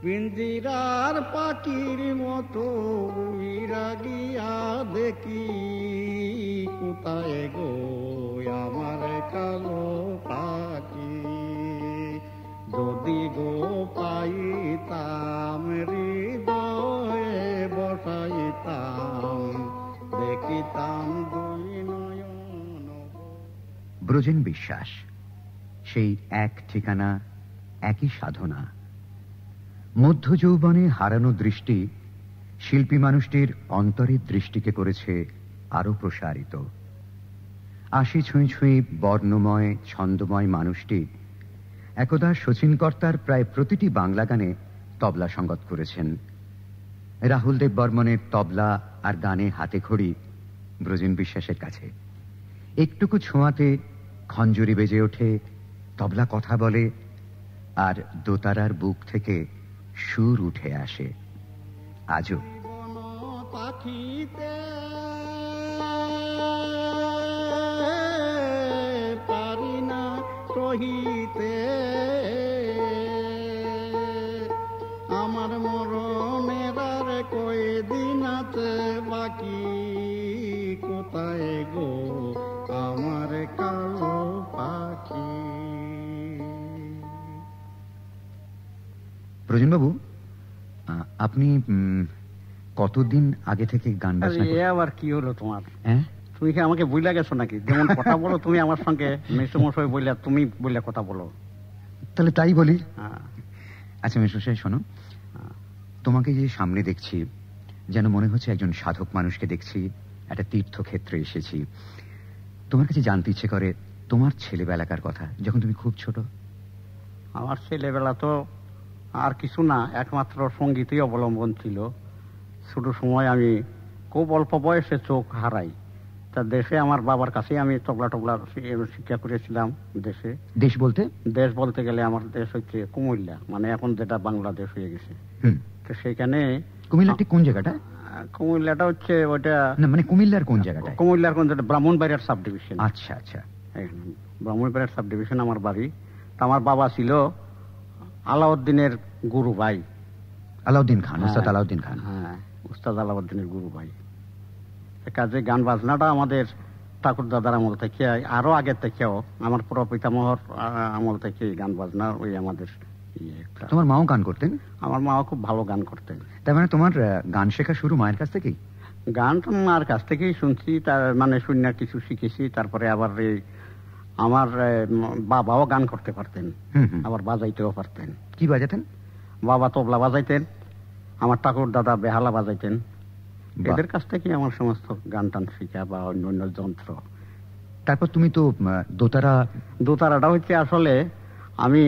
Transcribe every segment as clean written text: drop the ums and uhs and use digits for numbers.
পিঞ্জিরার পাখির মতো উইরা গিয়া দেখি কোথায় গো আমার কালো পাখি, যদি গো পাইতাম হৃদয়ে বসাইতাম দেখিতাম দুই নয়ন। ব্রজেন বিশ্বাস, সেই এক ঠিকানা, একই সাধনা। মধ্য যৌবনে হারানো দৃষ্টি শিল্পী মানুষটির অন্তরের দৃষ্টিকে করেছে আরো প্রসারিত। ৮০ ছুঁই ছুঁই বর্ণময় ছন্দময় মানুষটি একদা শচীন কর্তার প্রায় প্রতিটি বাংলা গানে তবলা সঙ্গত করেছেন। রাহুল দেব বর্মনের তবলা আর গানে হাতে খড়ি ব্রজেন বিশ্বাসের কাছে। একটুকু ছোঁয়াতে খঞ্জরি বেজে ওঠে, তবলা কথা বলে, আর দোতারার বুক থেকে সুর উঠে আসে। আজও পাখিতে পারি না সহিতে আমার মরণের আর কয়দিন আছে বাকি, কোথায় গো আমার কালো পাখি। ব্রজেনবাবু, আপনি কতদিন আগে থেকে গান বাজনা? আবার কি হলো তোমার? হ্যাঁ, তুমি কি আমাকে বইলা গেছো নাকি? যেমন কথা বলো তুমি আমার সঙ্গে, মেসমশাই বললা, তুমি বললে কথা বলো। তাহলে তাই বলি। আচ্ছা মেসমশাই শোনো, তোমাকে যে সামনে দেখছি যেন মনে হচ্ছে একজন সাধক মানুষকে দেখছি, একটা তীর্থক্ষেত্রে এসেছি। তোমার কাছে জানতে ইচ্ছে করে তোমার ছেলেবেলাকার কথা, যখন তুমি খুব ছোট। আমার ছেলেবেলা তো আর কিছু না, একমাত্র সঙ্গীতই অবলম্বন ছিল। ছোট সময় আমি খুব অল্প বয়সে চোখ হারাই, তা দেশে আমার বাবার কাছে আমি তবলা টবলা শিক্ষা করেছিলাম। দেশে, দেশ বলতে দেশ বলতে গেলে আমার দেশ হচ্ছে কুমিল্লা, মানে এখন যেটা বাংলাদেশ হয়ে গেছে। তো সেখানে কুমিল্লাটি কোন জায়গাটা? কুমিল্লাটা হচ্ছে ওইটা, মানে কুমিল্লার কোন জায়গাটা? কুমিল্লার কোন জায়গাটা? ব্রাহ্মণবাড়িয়ার সাব ডিভিশন। আচ্ছা আচ্ছা, ব্রাহ্মণবাড়িয়ার সাব ডিভিশন আমার বাড়ি। তা আমার বাবা ছিল আলাউদ্দিনের গুরু ভাই, আলাউদ্দিন খান, উস্তাদ আলাউদ্দিন খান। হ্যাঁ, উস্তাদ আলাউদ্দিনের গুরু ভাই। কাজে গান বাজনাটা আমাদের ঠাকুর দাদার আমল থেকে, আরো আগের থেকেও আমার প্রপিতামহর আমল থেকে গান বাজনা ওই আমাদের। তোমার মাও গান করতেন? আমার মাও খুব ভালো গান করতেন। তার মানে তোমার গান শেখা শুরু মায়ের কাছ থেকেই? গান তো মার কাছ থেকেই শুনছি, তার মানে শুনে কিছু শিখেছি। তারপরে আবার আমার বাবাও গান করতে পারতেন, আবার বাজাইতেও পারতেন। কি বাজাতেন? বাবা তবলা বাজাইতেন, আমার ঠাকুর দাদা বেহালা বাজাইতেন। এদের কাছ থেকে আমার সমস্ত গান টান শিখা বা অন্য যন্ত্র। তারপর তুমি তো দোতারা। দোতারাটা হচ্ছে আসলে আমি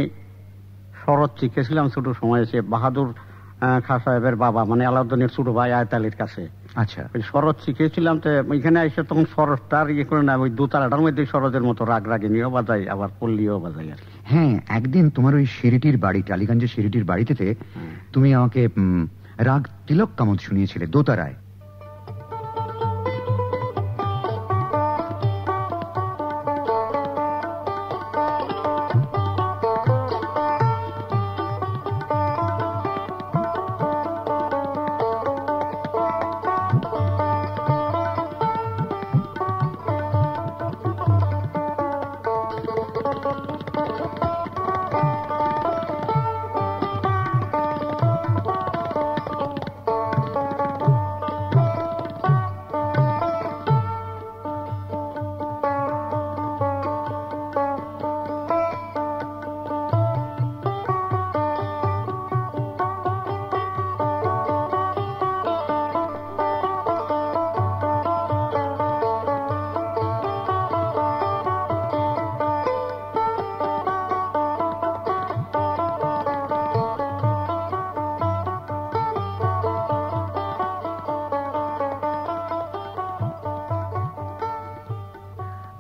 শরৎ শিখেছিলাম ছোট সময়, সে বাহাদুর খাঁ সাহেবের বাবা মানে আলাউদ্দিনের ছোট ভাই আয়ত আলীর কাছে। আচ্ছা, শরৎ শিখেছিলাম। তো এখানে এসে তখন শরৎটার ইয়ে করে না, ওই দোতারাটার মধ্যে শরতের মতো রাগ রাগিনীও বাজাই, আবার পল্লীও বাজাই আর। হ্যাঁ, একদিন তোমার ওই সিঁড়িটির বাড়ি, টালিগঞ্জের সিঁড়িটির বাড়িতে তুমি আমাকে রাগ তিলক কামত শুনিয়েছিলে দোতারায়।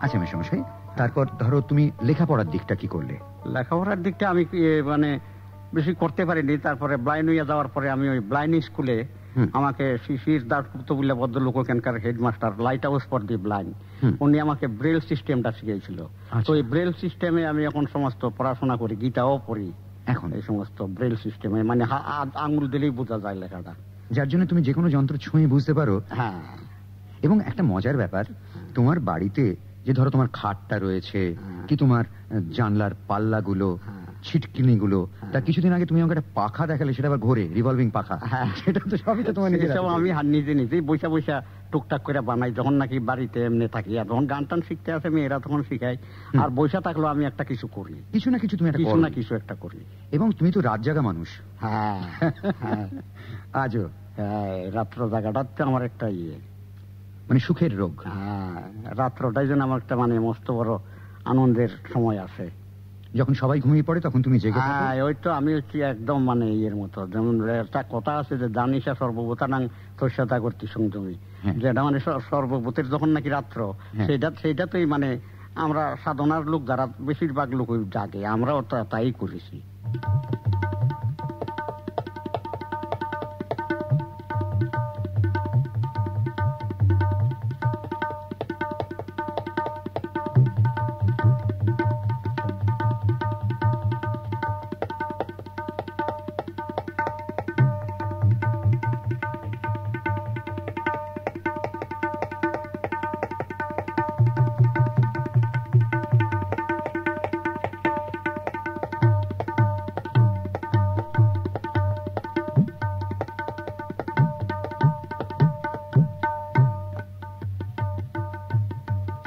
আচ্ছা মেসমশাই, তারপর ধরো তুমি লেখাপড়ার দিকটা কি করলে? লেখাপড়ার দিকটা আমি মানে বেশি করতে পারিনি। তারপরে ব্লাইন্ড হয়ে যাওয়ার পরে আমি ওই ব্লাইন্ড স্কুলে আমাকে শিশির দাসগুপ্ত বলে ভদ্রলোক, ওখানকার headmaster, light house for the blind, উনি আমাকে ব্রেল সিস্টেমটা শিখিয়েছিল। তো এই ব্রেল সিস্টেমে আমি এখন সমস্ত পড়াশোনা করি, গীতাও পড়ি। এখন এই সমস্ত ব্রেল সিস্টেমে, মানে আঙুল দিলেই বোঝা যায় লেখাটা, যার জন্য তুমি যে কোনো যন্ত্র ছুঁয়ে বুঝতে পারো। হ্যাঁ। এবং একটা মজার ব্যাপার, তোমার বাড়িতে যে ধরো তোমার খাটটা রয়েছে, কি তোমার জানলার পাল্লাগুলো, ছিটকিনিগুলো, তার কিছুদিন আগে তুমি আমাকে একটা পাখা দেখালে, সেটা আবার ঘোরে, রিভলভিং পাখা। সেটা তো সবই তো তোমার নিজের। আমি নিজেই বৈশা বৈশা টুকটাক করে বানাই, যখন নাকি বাড়িতে এমনি থাকি। আর যখন গান টান শিখতে আসে মেয়েরা তখন শিখাই, আর বৈশা থাকলেও আমি একটা কিছু করি, কিছু না কিছু তুমি কিছু না কিছু একটা করি। এবং তুমি তো রাত জাগা মানুষ। হ্যাঁ, আজও রাত্র জাগাটা আমার একটা মানে সুখের রোগ। হ্যাঁ, রাত্রটাই যেন আমার একটা মানে মস্ত বড় আনন্দের সময় আসে। যখন সবাই ঘুমিয়ে পড়ে তখন তুমি জেগে থাকো। হ্যাঁ, ওই তো আমি হচ্ছি একদম মানে মতো, যেমন একটা কথা আছে যে জানিসা সর্বভূতানাং তস্যাতা কর্তৃ সংযমী, যেটা মানে সর্বভূতের যখন নাকি রাত্র, সেইটাতেই মানে আমরা সাধনার লোক যারা বেশিরভাগ লোক জাগে, আমরাও তাই করেছি।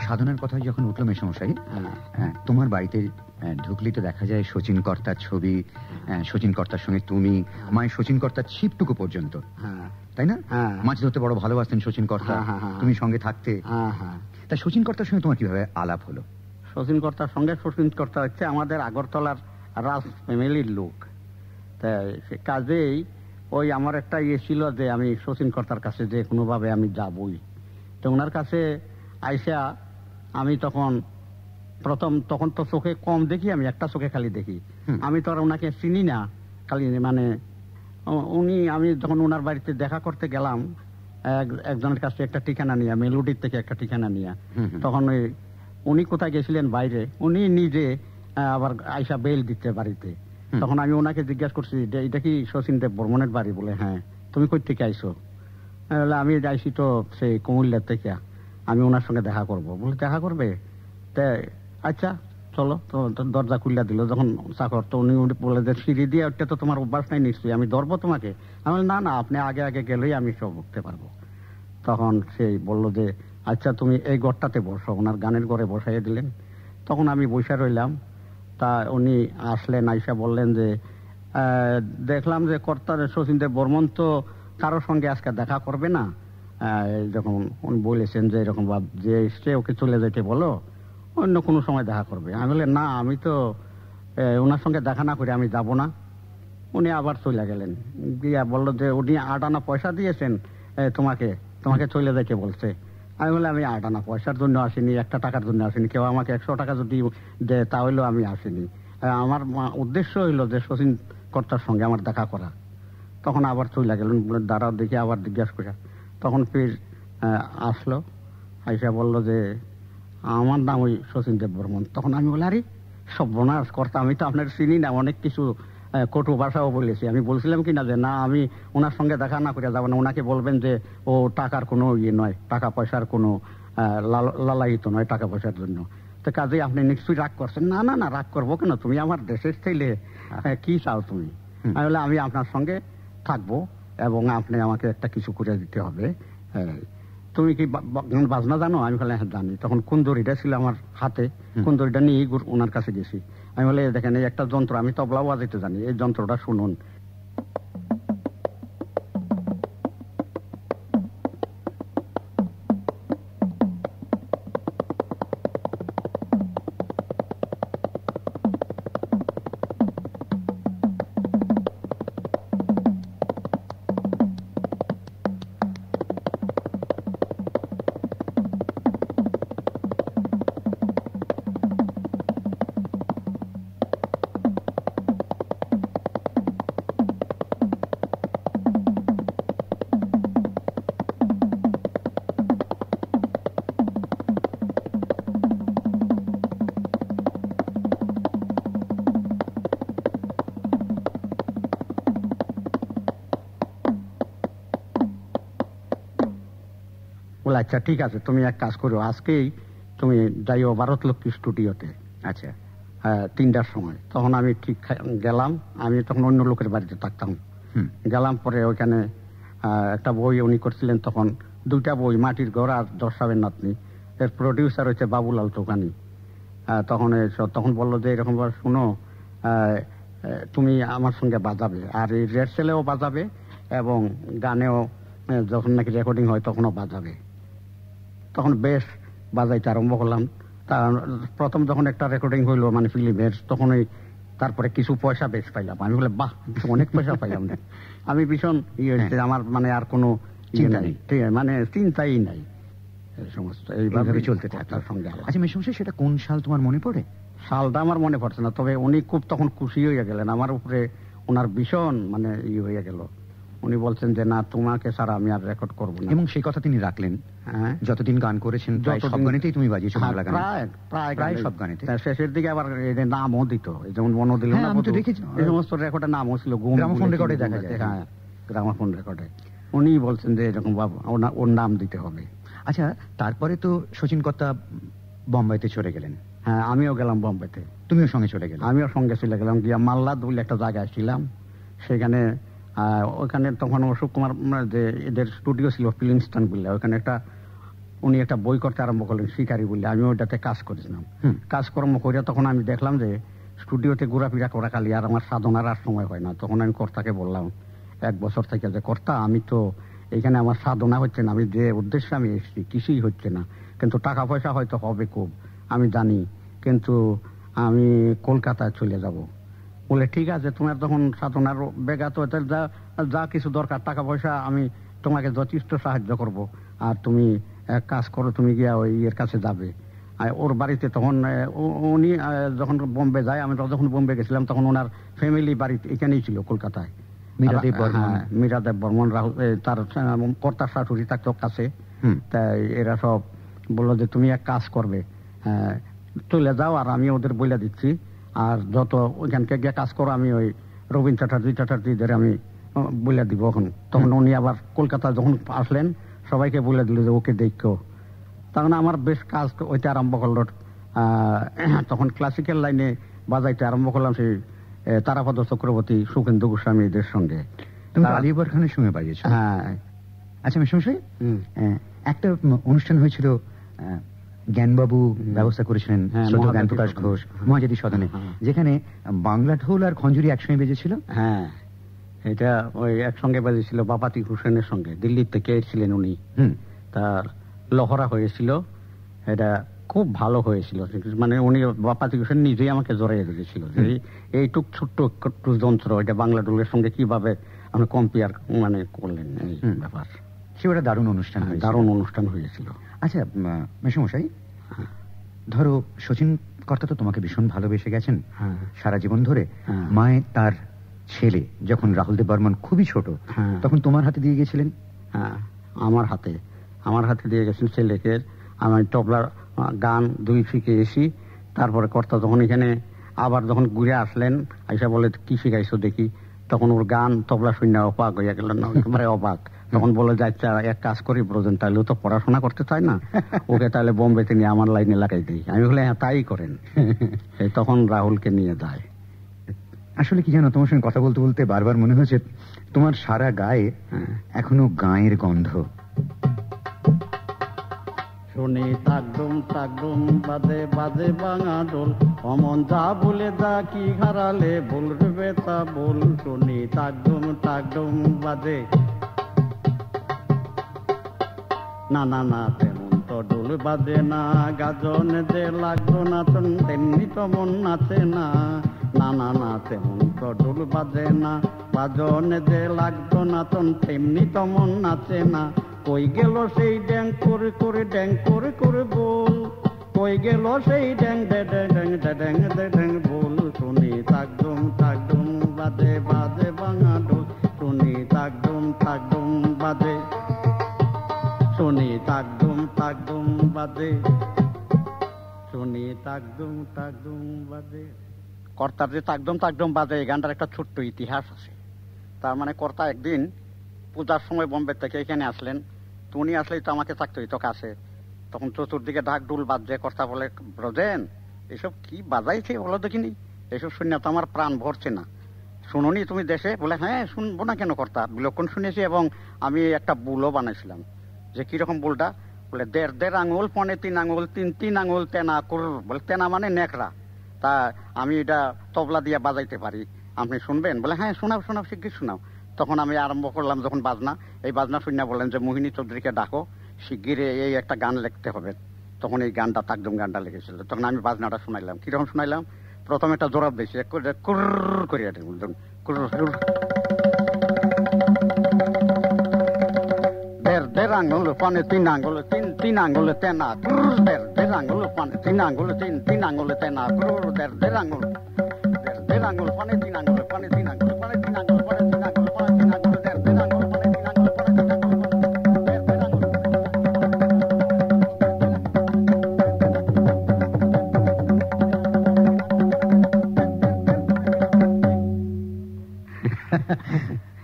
সাধনার কথা যখন উঠলো মেসমশাই, তোমার বাড়িতে ঢুকলি তো দেখা যায় শচীন কর্তার ছবি, শচীন কর্তার সঙ্গে তুমি, মায়ের শচীন কর্তার ছিপটুকু পর্যন্ত, তাই না? মাছ ধরতে বড় ভালোবাসতেন শচীন কর্তা, তুমি সঙ্গে থাকতে। তা শচীন কর্তার সঙ্গে তোমার কিভাবে আলাপ হলো? শচীন কর্তার সঙ্গে, শচীন কর্তা হচ্ছে আমাদের আগরতলার রাজ ফ্যামিলির লোক, তাই কাজেই ওই আমার একটা ছিল যে আমি শচীন কর্তার কাছে যে কোনোভাবে আমি যাবই। তো ওনার কাছে আইসা আমি তখন তো চোখে কম দেখি, আমি একটা চোখে খালি দেখি, আমি তো আর ওনাকে চিনি না, খালি মানে আমি যখন ওনার বাড়িতে দেখা করতে গেলাম একজনের কাছে একটা ঠিকানা নিয়ে, মেলোডির থেকে একটা ঠিকানা নিয়ে, তখন উনি কোথায় গেছিলেন বাইরে, উনি নিজে আবার আইসা বেল দিতে বাড়িতে। তখন আমি ওনাকে জিজ্ঞাসা করছি যে এটা কি শচীন দেব বর্মনের বাড়ি? বলে হ্যাঁ। তুমি কই থেকে আইসো? আমি আইসি তো সেই কুমিল্লার থেকে, আমি ওনার সঙ্গে দেখা করব। বলে দেখা করবে? আচ্ছা চলো। তো দরজা খুললা দিল যখন চাকর, তো উনি বলে যে সিঁড়ি দিয়ে ওটা তো তোমার অভ্যাস নাই নিশ্চয়ই, আমি ধরবো তোমাকে? আমি না না, আপনি আগে আগে গেলেই আমি সব উঠতে পারবো। তখন সেই বললো যে আচ্ছা তুমি এই ঘরটাতে বসো, ওনার গানের ঘরে বসাইয়ে দিলেন। তখন আমি বসে রইলাম। তা উনি আসলেন, আইসা বললেন যে দেখলাম যে কর্তার শচীন দেব বর্মন তো কারোর সঙ্গে আজকে দেখা করবে না, যখন উনি বলেছেন যে এরকম ভাব যে এসছে ওকে চলে যেতে বলো, অন্য কোনো সময় দেখা করবে। আমি বললেন না, আমি তো ওনার সঙ্গে দেখা না করে আমি যাব না। উনি আবার চলে গেলেন, গিয়া বললো যে উনি 8 আনা পয়সা দিয়েছেন তোমাকে চলে যেতে বলছে। আমি বললাম আমি 8 আনা পয়সার জন্য আসিনি, 1 টাকার জন্য আসিনি। কেউ আমাকে 100 টাকা যদি দেয় তাহলেও আমি আসিনি। আমার উদ্দেশ্য হইল যে শচীন কর্তার সঙ্গে আমার দেখা করা। তখন আবার চলে গেলেন, দাঁড়াও দেখে আবার জিজ্ঞাসা করে। তখন ফির আসলো, আইসা বললো যে আমার নাম ওই শচীন দেব বর্মন। তখন আমি বলি আরে সর্বনাশ কর্তা, আমি তো আপনার চিনি না, অনেক কিছু কটু ভাষাও বলেছি। আমি বলছিলাম কিনা যে না, আমি ওনার সঙ্গে দেখা না করে যাবো না, ওনাকে বলবেন যে ও টাকার কোনো নয়, টাকা পয়সার কোনো লালায়িত নয় টাকা পয়সার জন্য। তো কাজে আপনি নিশ্চয়ই রাগ করছেন? না না না, রাগ করবো কেন, তুমি আমার দেশের ছেলে, কি চাও তুমি? আমি বললাম আমি আপনার সঙ্গে থাকবো এবং আপনি আমাকে একটা কিছু করে দিতে হবে। তুমি কি বাজনা জানো? আমি বললাম হ্যাঁ জানি। তখন কুন্দরিটা ছিল আমার হাতে, কুন্দরিটা নিয়ে ওনার কাছে গেছি। আমি বলে দেখেন এই একটা যন্ত্র, আমি তবলা বাজাইতে জানি, এই যন্ত্রটা শুনুন। বলে আচ্ছা ঠিক আছে, তুমি এক কাজ করো, আজকেই তুমি যাইও ভারতলক্ষ্মী স্টুডিওতে। আচ্ছা, 3টার সময়। তখন আমি ঠিক গেলাম, আমি তখন অন্য লোকের বাড়িতে থাকতাম। গেলাম, পরে ওইখানে একটা বই উনি করছিলেন তখন, 2টা বই, মাটির ঘর আর দর্শাবেন নাতনি। এর প্রডিউসার হচ্ছে বাবুলাল চৌকানি। তখন বললো যে এরকম শুনো, তুমি আমার সঙ্গে বাজাবে, আর এই রেড সেলেও বাজাবে এবং গানেও যখন নাকি রেকর্ডিং হয় তখনও বাজাবে। তখন বেশ বাজাইতে আরম্ভ করলাম। প্রথম যখন একটা রেকর্ডিং হইলো মানে ফিল্মের, তখনই তারপরে কিছু পয়সা বেশ পাইলাম। আমি বলে বাহ, অনেক পয়সা পাইলাম না। আমি ভীষণ আমার মানে আর কোনো চিন্তা নেই, মানে চিন্তাই নাই, এই সমস্ত এইভাবে চলতে থাকে তার সঙ্গে। আচ্ছা মেসমশাই, সেটা কোন সাল তোমার মনে পড়ে? সালটা আমার মনে পড়ছে না, তবে উনি খুব তখন খুশি হয়ে গেলেন আমার উপরে। ওনার ভীষণ মানে হয়ে গেল। উনি বলছেন যে না, তোমাকে ছাড়া আমি আর রেকর্ড করবো না। এবং সেই কথা তিনি রাখলেন। যতদিন গান করেছেন সব গানেতেই তুমি বাজিয়েছো, প্রায় সব গানেতে। শেষের দিকে আবার নামও দিত, যেমন মনো দিল, আমি তো দেখেছি এই সমস্ত রেকর্ডের নামও ছিল, গ্রামোফোন রেকর্ডে দেখা যায়। হ্যাঁ, গ্রামোফোন রেকর্ডে উনি বলছেন যে এরকম বাবু ওর নাম দিতে হবে। আচ্ছা, তারপরে তো শচীন কর্তা বোম্বাইতে চলে গেলেন। হ্যাঁ, আমিও গেলাম বোম্বাইতে। তুমিও সঙ্গে চলে গেলে? আমিও সঙ্গে চলে গেলাম, গিয়া মাল্লা বলে একটা জায়গায় ছিলাম। সেখানে ওখানে তখন অশোক কুমার যে এদের স্টুডিও ছিল ফিলিংস্টন বলে, ওখানে উনি একটা বই করতে আরম্ভ করলেন, শিকারি বলে। আমি ওইটাতে কাজ করেছিলাম। কাজকর্ম করে তখন আমি দেখলাম যে স্টুডিওতে ঘোরাফেরা করা খালি, আর আমার সাধনার আর সময় হয় না। তখন আমি কর্তাকে বললাম 1 বছর থেকে যে কর্তা, আমি তো এখানে আমার সাধনা হচ্ছে না, আমি যে উদ্দেশ্যে আমি এসেছি কিছুই হচ্ছে না, কিন্তু টাকা পয়সা হয়তো হবে খুব, আমি জানি, কিন্তু আমি কলকাতায় চলে যাব। বলে ঠিক আছে, তোমার যখন সাধনার বেগাত যা কিছু দরকার টাকা পয়সা আমি তোমাকে যথেষ্ট সাহায্য করব, আর তুমি এক কাজ করো, তুমি গিয়া ওই এর কাছে যাবে। ওর বাড়িতে তখন উনি যখন বোম্বে যায়, আমি যখন বোম্বে গেছিলাম তখন ওনার ফ্যামিলি বাড়ি এখানেই ছিল কলকাতায়। মীরাদেব বর্মন, রাহুল, তার কর্তার শাশুড়ি থাকতো কাছে। তাই এরা সব বললো যে তুমি এক কাজ করবে, চলে যাও, আর আমি ওদের বলে দিচ্ছি, আর যত ওইখানকে গিয়ে কাজ করো আমি ওই রবীন্দ্র চ্যাটার্জিদের আমি বলে দিব। তখন উনি আবার কলকাতা যখন আসলেন সবাইকে বলে দিল যে ওকে দেখো। তখন আমার বেশ কাজ ওইটা আরম্ভ করলো। তখন ক্লাসিক্যাল লাইনে বাজাইতে আরম্ভ করলাম সেই তারাপদ চক্রবর্তী, সুখেন্দু গোস্বামী এদের সঙ্গে। আলিবর খানের সঙ্গে বাজিয়েছ? হ্যাঁ। আচ্ছা মেসমশাই, একটা অনুষ্ঠান হয়েছিল, জ্ঞানবাবু ব্যবস্থা করেছিলেন, জ্ঞান প্রকাশ ঘোষ, মহাজাতি সদনে, যেখানে বাংলা ঢোল আর খঞ্জুরি একসঙ্গে বেজেছিল। হ্যাঁ, এটা ওই একসঙ্গে বাজেছিল বাপাতি হোসেনের সঙ্গে, দিল্লির থেকে এসেছিলেন উনি। তার লহরা হয়েছিল, এটা খুব ভালো হয়েছিল। মানে উনি বাপাতি হোসেন নিজেই আমাকে জড়াইয়ে দিয়েছিল যে এইটুক ছোট্ট একটু যন্ত্র এটা বাংলা ঢোলের সঙ্গে কিভাবে আপনি কম্পেয়ার মানে করলেন, এই ব্যাপার। সেটা দারুণ অনুষ্ঠান, দারুণ অনুষ্ঠান হয়েছিল। আচ্ছা মেসমশাই, ধরো শচীন কর্তা তো তোমাকে ভীষণ ভালোবেসে গেছেন সারা জীবন ধরে। মায়ে তার ছেলে যখন রাহুল দেব বর্মন খুবই ছোট, তখন তোমার হাতে দিয়ে গেছিলেন? হ্যাঁ, আমার হাতে দিয়ে গেছেন ছেলেকে। আমি তবলার গান 2 শিখে এসি। তারপরে কর্তা যখন এখানে আবার যখন ঘুরে আসলেন, আইসা বলে কি শিখাইছো দেখি, তখন ওর গান তবলা শূন্য অবাক হইয়া গেলেন, একেবারে অবাক। তখন বলে যাচ্ছে এক কাজ করি ব্রোজেন, তাহলে ও তো পড়াশোনা করতে চায় না, ওকে তাহলে বোম্বেতে নিয়ে আমার লাইনে লাগাই দিই। আমি বলে হ্যাঁ তাই করেন। তখন রাহুলকে নিয়ে যায়। আসলে কি জানো, তোমার সঙ্গে কথা বলতে বলতে বারবার মনে হয়েছে তোমার সারা গায়ে এখনো গায়ের গন্ধ। শুনি তাকডুম তাকডুম বাজে বাজে ভাঙা ঢোল, অমন যা বলে যা কি হারালে বলবে তা বল। শুনি তাকডুম তাকডুম বাজে, না না না তেমন তো ঢোল বাজে না, গাজন যে লাগতো না তেমনি তো মন নাচে না। না না না তেমন তো ঢোল বাজে না, বাজন যে লাগতো না তেমনি তো মন নাচে না। কই গেল সেই ড্যাং করে করে ড্যাং করে করে বল, কই গেল সেই ড্যাং ডে ড্যাং ডে ড্যাং ডে ড্যাং বল। শুনি তাকডুম তাকডুম বাজে বাজে ভাঙা ঢোল, শুনি তাকডুম তাকডুম বাজে, শুনি তাকডুম তাকডুম বাজে, শুনি তাকডুম তাকডুম বাজে। কর্তার যে তাকডুম তাকডুম বাজে, এই গানটার একটা ছোট্ট ইতিহাস আছে। তার মানে কর্তা একদিন পূজার সময় বোম্বে থেকে এখানে আসলেন, তো উনি আসলেই তো আমাকে থাকতে হইতো কাছে। তখন চতুর্দিকে ঢাক ডুল বাজছে, কর্তা বলে, ব্রজেন এসব কি বাজাইছে বলো দেখিনি, এসব শুনে তো আমার প্রাণ ভরছে না। শুনুনি তুমি দেশে? বলে হ্যাঁ শুনবো না কেন কর্তা, বিলক্ষণ শুনেছি, এবং আমি একটা বুলও বানাইছিলাম। যে কিরকম বুলটা? বলে 1.5 আঙুল 3.5 আঙুল 3 আঙুল তেনা কুর, বলে তেনা মানে নেকড়া, তা আমি এটা তবলা দিয়ে বাজাইতে পারি, আপনি শুনবেন? বলে হ্যাঁ শোনাও শোনাও, শিগগির শোনাও। তখন আমি আরম্ভ করলাম যখন বাজনা, এই বাজনা শুনে বললেন যে মোহিনী চৌধুরীকে ডাকো, শিগগির এই একটা গান লিখতে হবে। তখন এই গানটা তাকদম গানটা লিখেছিল। তখন আমি বাজনাটা শোনাইলাম। কিরকম শোনাইলাম? প্রথমে একটা জোরাব দিয়েছি, কুর করিয়া দেড় আঙ্গুল 3 আঙ্গুল 3 আঙ্গুল তেনা কুর, 1.5 আঙ্গুল 3 আঙ্গুল 3 আঙ্গুল তেনা কুর, 1.5 আঙ্গুল 3 আঙ্গুল 3 আঙ্গুল 3 আঙ্গুল 3 আঙ্গুল 3 আঙ্গুল 3 আঙ্গুল 1.5 আঙ্গুল 3 আঙ্গুল 3 আঙ্গুল।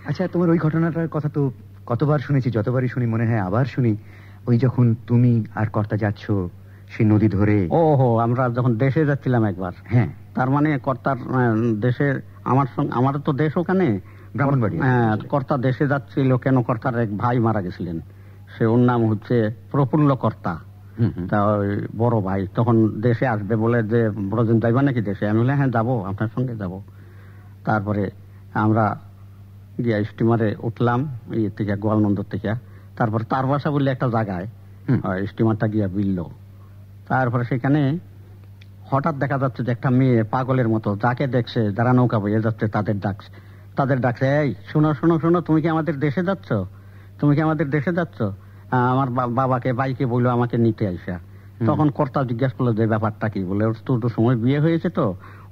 আচ্ছা, তোমার ওই ঘটনাটার কথা তো কতবার শুনেছি, যতবারই শুনি মনে হয় আবার শুনি। ওই যখন তুমি আর কর্তা যাচ্ছ সেই নদী ধরে। ওহো, আমরা যখন দেশে যাচ্ছিলাম একবার। হ্যাঁ, তার মানে কর্তার দেশে, আমার তো দেশ ওখানে ব্রাহ্মণবাড়ি। কর্তা দেশে যাচ্ছিল কেন? কর্তার এক ভাই মারা গেছিলেন, সে ওর নাম হচ্ছে প্রফুল্ল কর্তা। তা ওই বড় ভাই তখন দেশে আসবে বলে যে ব্রজেন যাইবা নাকি দেশে? আমি বলে হ্যাঁ যাবো, আপনার সঙ্গে যাব। তারপরে আমরা গিয়া স্টিমারে উঠলাম ইয়ে থেকে, গোয়ালনন্দর থেকে। তারপর তার বাসা বললে একটা জায়গায় স্টিমারটা গিয়া বিলল। তারপরে সেখানে হঠাৎ দেখা যাচ্ছে যে একটা মেয়ে পাগলের মতো যাকে দেখছে, যারা নৌকা বইয়ে যাচ্ছে তাদের ডাকছে, এই শোনো শোনো শোনো, তুমি কি আমাদের দেশে যাচ্ছ? তুমি কি আমাদের দেশে যাচ্ছ? আমার বাবাকে বাইকে বললো আমাকে নিতে আইসা। তখন কর্তা জিজ্ঞাসা করলো যে ব্যাপারটা কি? বলে ওর তো সময় বিয়ে হয়েছে, তো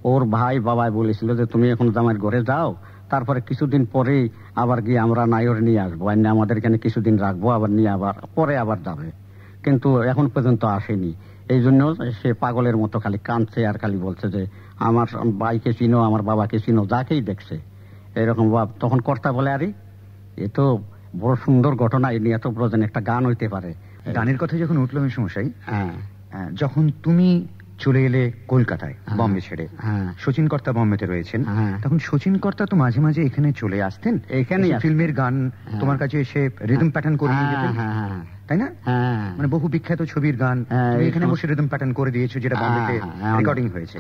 ওর ভাই বাবাই বলেছিল যে তুমি এখন জামাইয়ের ঘরে যাও, তারপরে কিছুদিন পরেই আবার গিয়ে আমরা নায়র নিয়ে আসবো, আমাদের এখানে কিছুদিন রাখবো, আবার নিয়ে আবার পরে আবার যাবে, কিন্তু এখন পর্যন্ত আসেনি। এই জন্য সে পাগলের মতো খালি কাঁদছে আর খালি বলছে যে আমার ভাইকে চিনো, আমার বাবাকে চিনো, যাকেই দেখছে এরকম ভাব। তখন কর্তা বলে, আরে এ তো বড় সুন্দর ঘটনা, এ নিয়ে তো প্রয়োজন একটা গান হইতে পারে। গানের কথা যখন উঠলো মশাই, যখন তুমি চলে এলে কলকাতায় বম্বে ছেড়ে, শচীন কর্তা বম্বেতে রয়েছেন, তখন শচীন কর্তা তো মাঝে মাঝে এখানে চলে আসতেন, এখানে ফিল্মের গান তোমার কাছে এসে রিদম প্যাটার্ন করে নিয়ে যেতেন, তাই না? মানে বহু বিখ্যাত ছবির গান তুমি এখানে বসে রিদম প্যাটার্ন করে দিয়েছো, যেটা বম্বেতে রেকর্ডিং হয়েছে।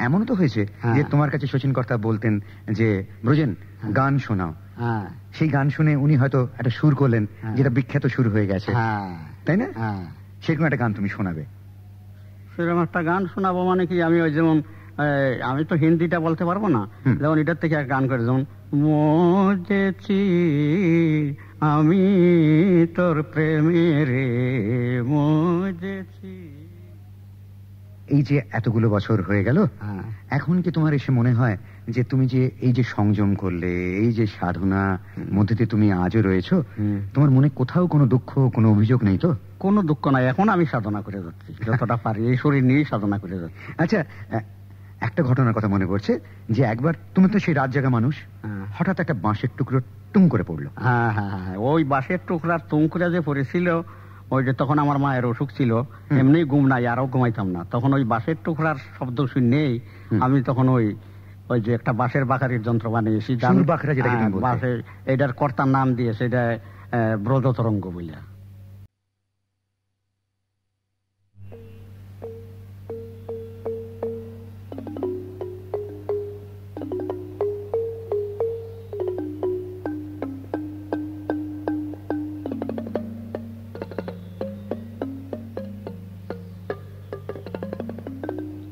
এমনও তো হয়েছে যে তোমার কাছে শচীন কর্তা বলতেন যে ব্রজেন গান শোনাও, সেই গান শুনে উনি হয়তো একটা সুর করলেন যেটা বিখ্যাত সুর হয়ে গেছে, তাই না? সেরকম একটা গান তুমি শোনাবে। সেরকম একটা গান শোনাবো মানে কি? আমি ওই যেমন আমি তো হিন্দিটা বলতে পারবো না, যেমন এটার থেকে এক গান করে, যেমন মজেছি আমি তোর প্রেমের মজেছি। এই যে এতগুলো বছর হয়ে গেল, এখন কি তোমার এসে মনে হয় যে তুমি যে এই যে সংযম করলে, এই যে সাধনা মধ্যে দিয়ে তুমি আজও রয়েছো, তোমার মনে কোথাও কোনো দুঃখ, কোনো অভিযোগ নেই তো? কোনো দুঃখ নাই, এখন আমি সাধনা করে যাচ্ছি যতটা পারি, এই শরীর নিয়েই সাধনা করে যাচ্ছি। আচ্ছা, একটা ঘটনার কথা মনে পড়ছে যে একবার তুমি তো সেই রাত জাগা মানুষ, হঠাৎ একটা বাঁশের টুকরো টুম করে পড়লো। হ্যাঁ হ্যাঁ হ্যাঁ, ওই বাঁশের টুকরার টুম করে যে পড়েছিল, ওই যে তখন আমার মায়ের অসুখ ছিল, এমনি ঘুম নাই, আরো ঘুমাইতাম না, তখন ওই বাঁশের টুকরার শব্দ শুনেই আমি তখন ওই যে একটা বাঁশের বাঁকারির যন্ত্র বানিয়েছি, বাঁশের এটার কর্তার নাম দিয়েছে, এটা ব্রজ তরঙ্গ বলিয়া।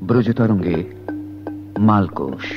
ব্রজতরঙ্গে মালকোষ।